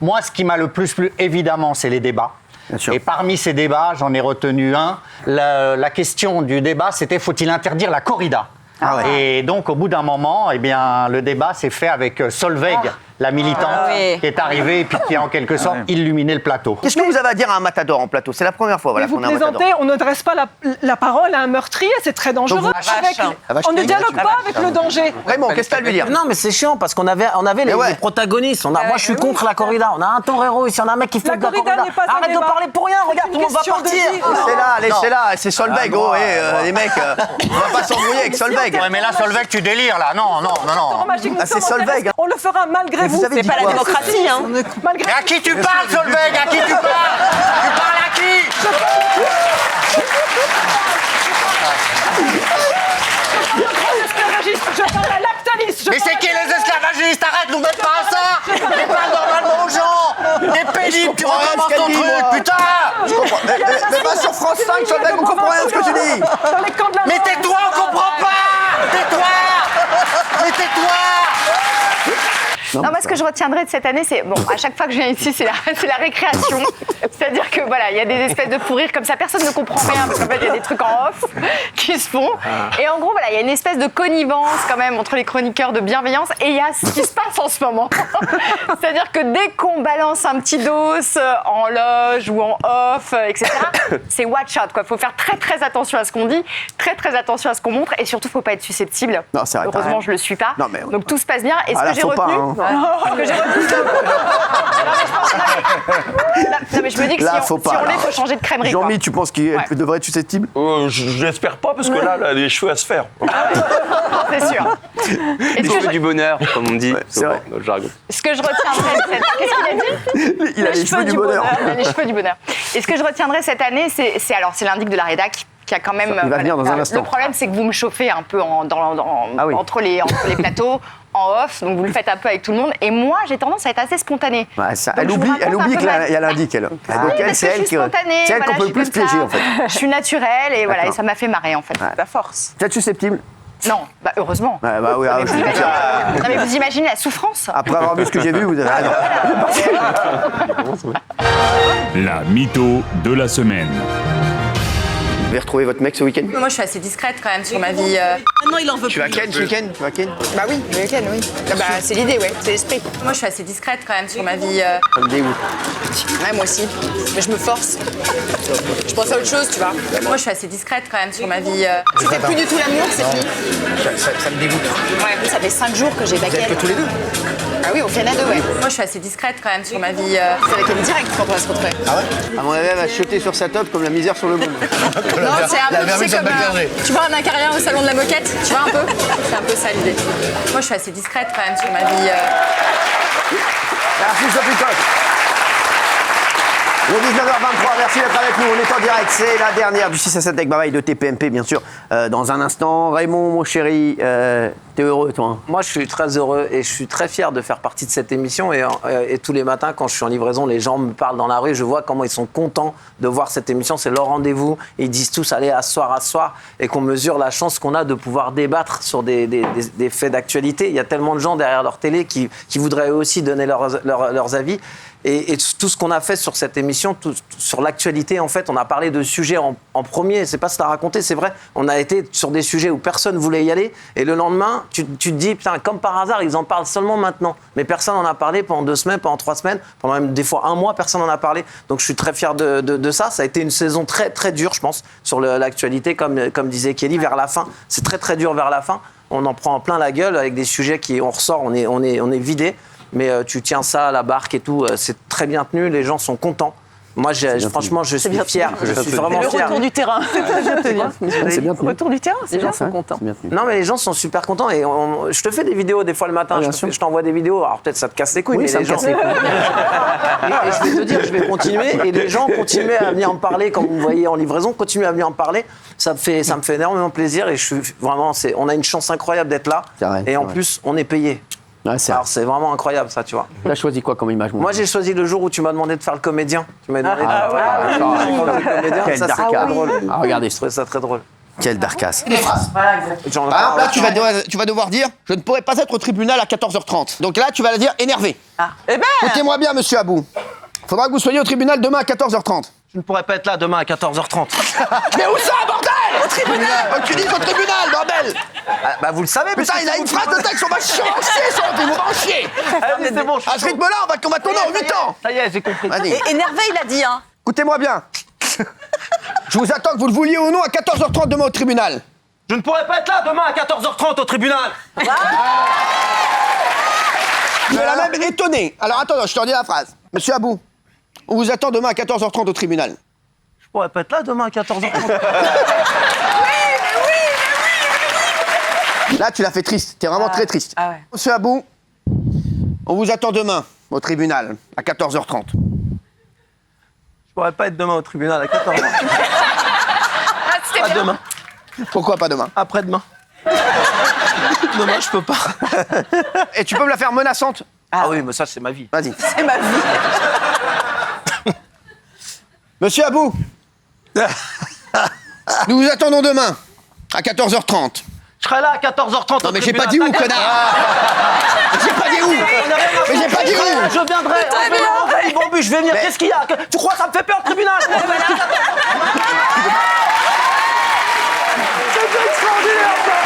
Moi, ce qui m'a le plus plu, évidemment, c'est les débats. Et parmi ces débats, j'en ai retenu un. La question du débat, c'était faut-il interdire la corrida ? Et donc, au bout d'un moment, eh bien, le débat s'est fait avec Solveig, la militante, qui est arrivée et puis qui a en quelque sorte illuminé le plateau. Qu'est-ce que vous avez à dire à un matador en plateau? C'est la première fois qu'on a un matador. On ne dresse pas la parole à un meurtrier, c'est très dangereux. On ne dialogue pas avec le danger. Raymond, qu'est-ce que tu as à lui dire? Non, mais c'est chiant parce qu'on avait les protagonistes. Moi, je suis contre la corrida. On a un torero ici, on a un mec qui fait de la corrida. Arrête de parler pour rien, regarde, tout le monde va partir. Laissez-la, c'est Solveig, les mecs, on va pas s'embrouiller avec Solveig. Ouais, mais là, Solveig, tu délires, là. Non. C'est Solveig. On le fera malgré vous. C'est pas la démocratie, hein. Mais à qui tu parles, Solveig? À qui tu parles? Tu parles à qui? Je parle à Lactalis. Mais c'est qui les esclavagistes? Arrête, nous mettez pas à ça. Tu parles normalement aux gens. T'es pénible, tu recommences ton truc, putain. Je comprends. Mais pas sur France 5, Solveig, on comprend rien de ce que tu dis. Mais tais-toi, on comprend pas. Tais-toi. Mais tais-toi. Non, moi, ce que je retiendrai de cette année, c'est, bon, à chaque fois que je viens ici, c'est la récréation. C'est-à-dire que, voilà, il y a des espèces de fous rires comme ça, personne ne comprend rien, parce qu'en fait, il y a des trucs en off qui se font. Et en gros, voilà, il y a une espèce de connivence, quand même, entre les chroniqueurs, de bienveillance, et il y a ce qui se passe en ce moment. C'est-à-dire que dès qu'on balance un petit dos en loge ou en off, etc., c'est watch out, quoi. Il faut faire très, très attention à ce qu'on dit, très, très attention à ce qu'on montre, et surtout, il ne faut pas être susceptible. Non, c'est vrai. Heureusement, je ne le suis pas. Non, donc, tout se passe bien. Et ce que j'ai retenu... Non, mais je me dis que là, si on l'est, il faut changer de crèmerie. Jean-Mi, tu penses qu'il devrait être susceptible? J'espère pas, parce que là, elle a des cheveux à se faire. C'est sûr. Les cheveux du bonheur, comme on dit. C'est vrai. Dans le jargon. Ce que je retiendrai de cette... Qu'est-ce qu'il a dit? Il a les cheveux du bonheur. Les cheveux du bonheur. Et ce que je retiendrai cette année, c'est l'indic de la rédac. Qui a quand même, il va venir dans un instant. Le problème, c'est que vous me chauffez un peu entre les plateaux, en off, donc vous le faites un peu avec tout le monde. Et moi, j'ai tendance à être assez spontanée. Ouais, elle oublie qu'il y a l'indic, elle. Donc c'est elle qu'on peut le plus piéger, en fait. Je suis naturelle et voilà, et ça m'a fait marrer, en fait. La force. Peut-être susceptible? Non, bah heureusement. Ouais, bah oui, non, mais vous imaginez la souffrance? Après avoir vu ce que j'ai vu, vous avez raison. La mytho de la semaine. Vous avez retrouvé votre mec ce week-end? Moi, je suis assez discrète quand même sur ma vie. Non, il en veut plus. Tu vas Ken ce week-end? Bah oui, le week-end, oui. Bah, c'est l'idée, ouais, c'est l'esprit. Moi, je suis assez discrète quand même sur ma vie. Ça me dégoûte. Ouais, moi aussi. Mais je me force. Je pense à autre chose, tu vois. Moi, je suis assez discrète quand même sur ma vie. C'était plus du tout l'amour, c'est fini. Ça me dégoûte. Ouais, ça fait 5 jours que j'ai baqué. Que tous les deux? Ah oui, on fait à deux, ouais. Moi, je suis assez discrète quand même sur ma vie. C'est avec elle direct quand on va se retrouver. Ah ouais? À mon avis, elle va chuter sur sa top comme la misère sur le monde. Non, c'est un peu, tu sais, comme tu vois un acarien au salon de la moquette, tu vois un peu? C'est un peu ça l'idée. Moi, je suis assez discrète quand même sur ma vie. Merci Sophie Coq. Le 19h23, merci d'être avec nous, on est en direct, c'est la dernière du 6 à 7 avec Baba et de TPMP bien sûr. Dans un instant, Raymond, mon chéri, t'es heureux toi? Moi, je suis très heureux et je suis très fier de faire partie de cette émission. Et tous les matins, quand je suis en livraison, les gens me parlent dans la rue. Je vois comment ils sont contents de voir cette émission. C'est leur rendez-vous. Ils disent tous allez asseoir. Et qu'on mesure la chance qu'on a de pouvoir débattre sur des faits d'actualité. Il y a tellement de gens derrière leur télé qui voudraient eux aussi donner leurs avis. Et tout ce qu'on a fait sur cette émission, sur l'actualité, en fait, on a parlé de sujets en premier. C'est pas ce que t'as raconté, c'est vrai. On a été sur des sujets où personne voulait y aller. Et le lendemain, tu te dis, putain, comme par hasard, ils en parlent seulement maintenant. Mais personne n'en a parlé pendant 2 semaines, pendant 3 semaines, pendant même des fois 1 mois, personne n'en a parlé. Donc je suis très fier de ça. Ça a été une saison très, très dure, je pense, sur l'actualité, comme disait Kelly, vers la fin. C'est très, très dur vers la fin. On en prend plein la gueule avec des sujets on ressort, on est vidé. Mais tu tiens ça à la barque et tout, c'est très bien tenu, les gens sont contents. Moi, franchement, je suis fier. Je suis vraiment fier. Le retour du terrain. C'est bien tenu. Retour du terrain, les gens sont contents. Non, mais les gens sont super contents. Et je te fais des vidéos des fois le matin. Je t'envoie des vidéos. Alors peut-être ça te casse les couilles. Oui, mais ça me casse les couilles. Et je vais te dire, je vais continuer. Et les gens continuent à venir en parler. Comme vous me voyez en livraison, continuent à venir en parler. Ça me fait énormément plaisir. Et je suis vraiment, on a une chance incroyable d'être là. Et en plus, on est payé. Ouais, alors c'est vraiment incroyable ça, tu vois. Tu as choisi quoi comme image? Moi j'ai choisi le jour où tu m'as demandé de faire le comédien. Tu m'as demandé de faire le comédien. Ça c'est très drôle. Ah, regardez. Je trouvais ça très drôle. Quelle darkasse. Voilà, exactement. Par exemple, là, tu vas devoir dire « Je ne pourrais pas être au tribunal à 14h30 ». Donc là, tu vas la dire énervé. Eh ben, Écoutez-moi bien, monsieur Abou. Faudra que vous soyez au tribunal demain à 14h30. je ne pourrais pas être là demain à 14h30. Mais où ça, bordel? Au tribunal. Tu dis au tribunal, bordel. Bah vous le savez. Putain, il a une phrase de texte, on va chier, on va en chier. Allez, c'est bon, je suis À ce rythme-là, on va tourner en 8 ans. Ça y est, j'ai compris. Vas-y. Et énervé, il a dit, hein. Écoutez-moi bien. Je vous attends que vous le vouliez ou non à 14h30 demain au tribunal. Je ne pourrais pas être là demain à 14h30 au tribunal. Tu es la même étonné. Alors attends, je te redis la phrase. Monsieur Abou, on vous attend demain à 14h30 au tribunal. Je pourrais pas être là demain à 14h30. Là, tu l'as fait triste. T'es vraiment très triste. Ah ouais. Monsieur Abou, on vous attend demain au tribunal à 14h30. Je pourrais pas être demain au tribunal à 14h30. Pas demain. Pourquoi pas demain? Après-demain. Demain, je peux pas. Et tu peux me la faire menaçante? Ah oui, mais ça, c'est ma vie. Vas-y. C'est ma vie. Monsieur Abou, nous vous attendons demain à 14h30. Je serai là à 14h30 Non au mais j'ai tribunal. pas dit où, connard. J'ai pas dit où. Mais j'ai pas dit où. Je viendrai. En bambu, je vais venir. Qu'est-ce qu'il y a? Tu crois que ça me fait peur, le tribunal? C'est extraordinaire, ça.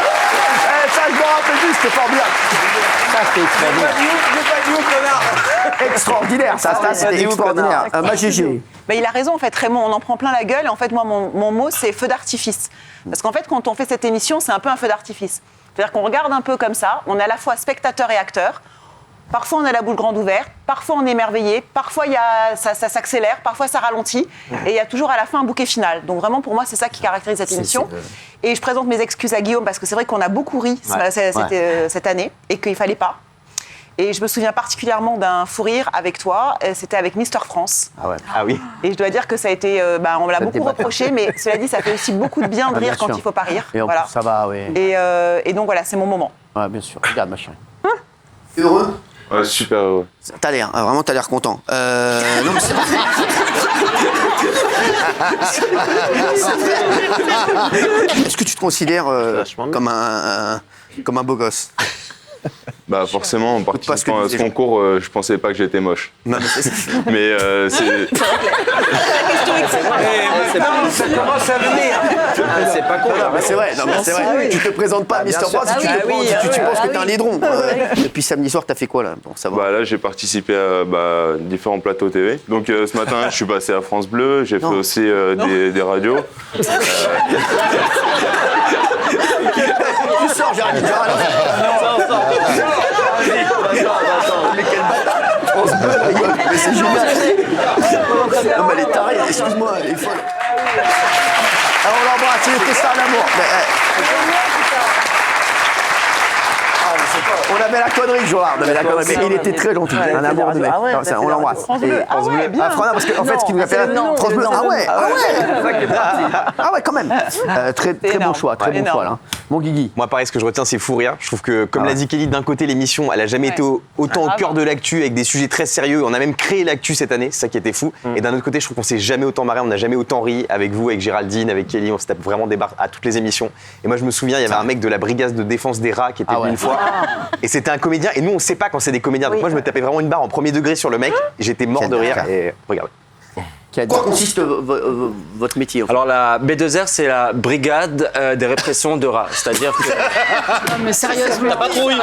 Ça, je me rappelle juste, c'était formidable. Ça, c'était extraordinaire. J'ai pas dit où, connard. Extraordinaire, ça, c'était extraordinaire. Ma GG. Mais il a raison, en fait, Raymond, on en prend plein la gueule. Et en fait, moi, mon mot, c'est feu d'artifice. Parce qu'en fait, quand on fait cette émission, c'est un peu un feu d'artifice. C'est-à-dire qu'on regarde un peu comme ça, on est à la fois spectateur et acteur. Parfois, on a la bouche grande ouverte, parfois, on est émerveillé, parfois, ça s'accélère, parfois, ça ralentit. Et il y a toujours à la fin un bouquet final. Donc vraiment, pour moi, c'est ça qui caractérise cette émission. Et je présente mes excuses à Guillaume, parce que c'est vrai qu'on a beaucoup ri cette année, et qu'il ne fallait pas. Et je me souviens particulièrement d'un fou rire avec toi, c'était avec Mister France. Ah ouais. Ah oui. Et je dois dire que ça a été, on me l'a beaucoup reproché, mais cela dit, ça fait aussi beaucoup de bien de rire quand il ne faut pas rire. Et en plus, ça va, oui. Et donc voilà, c'est mon moment. Ouais, bien sûr. Regarde, ma chérie. Heureux? Ouais, super heureux. T'as l'air, vraiment, t'as l'air content. Non, mais c'est Est-ce que tu te considères comme un beau gosse? Bah forcément, en participant à ce concours, je pensais pas que j'étais moche. Non, mais c'est... Mais c'est... Ça commence à venir. C'est pas con. Non, mais c'est vrai, non, mais c'est vrai. Tu te présentes pas à Mister France si tu penses que t'es un laidron. Depuis samedi soir, t'as fait quoi là? Bon, ça va. Bah là, j'ai participé à différents plateaux TV. Donc ce matin, je suis passé à France Bleu, j'ai fait aussi des radios. Tu sors, Jérémy. Mais quel bâtard! France Bleu, mais c'est génial! Non, mais elle est tarée, excuse-moi, elle est folle. Alors on l'embrasse, c'est le testin d'amour. On avait la connerie, Joard, mais il était très gentil, un amour de mec. On l'embrasse. France Bleu. Ah ouais, bien. Parce qu'en fait, ce qui nous a fait France Bleu. Ah ouais, quand même. Très bon choix, très bon choix là. Mon Guigui. Moi, pareil, ce que je retiens, c'est fou rire. Je trouve que, comme l'a dit Kelly, d'un côté, l'émission, elle a jamais été autant au cœur de l'actu, avec des sujets très sérieux. On a même créé l'actu cette année, c'est ça qui était fou. Et d'un autre côté, je trouve qu'on s'est jamais autant marré, on n'a jamais autant ri avec vous, avec Géraldine, avec Kelly. On se tape vraiment des barres à toutes les émissions. Et moi, je me souviens, il y avait un mec de la brigade de défense des rats qui était venu une fois. Et c'était un comédien. Et nous, on sait pas quand c'est des comédiens. Donc moi, je me tapais vraiment une barre en premier degré sur le mec. J'étais mort de rire. Et regardez. Quoi consiste votre métier en fait? Alors la B2R, c'est la brigade des répressions de rats. C'est-à-dire que Non, mais sérieusement. t'as pas trop eu.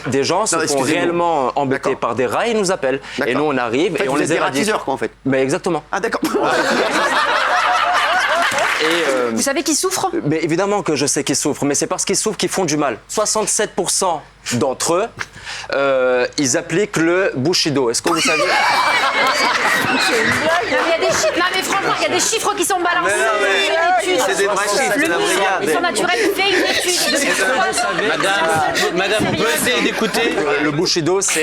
Des gens se font réellement embêtés par des rats, ils nous appellent. Et nous, on arrive et on les éradique. Des quoi en fait? Mais exactement. Ah d'accord. Vous savez qui souffre? Mais évidemment que je sais qu'ils souffrent, mais c'est parce qu'ils souffrent qu'ils font du mal. 67% d'entre eux, ils appliquent le Bushido. Est-ce que vous savez? Non, mais franchement, il y a des chiffres qui sont balancés. C'est des vrais chiffres, c'est la brigade. Le sang naturel fait une étude. Madame, on peut essayer d'écouter. Le Bushido, ça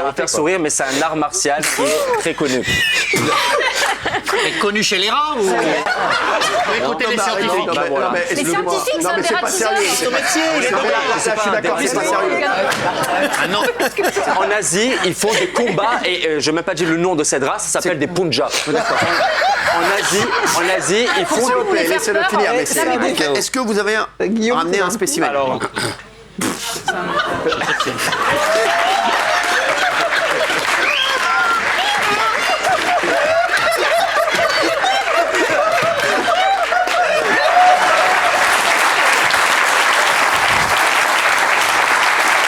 va faire sourire, mais c'est un art martial qui est très connu. Mais connu chez les rats ou écoutez les scientifiques? Les scientifiques, non, mais c'est pas sérieux. c'est un Je suis d'accord. C'est pas sérieux. En Asie, ils font des combats et je n'ai même pas dit le nom de cette race, ça s'appelle des Punjab. En Asie, ils font. S'il vous plaît, laissez-le finir. Est-ce que vous avez ramené un spécimen? Alors.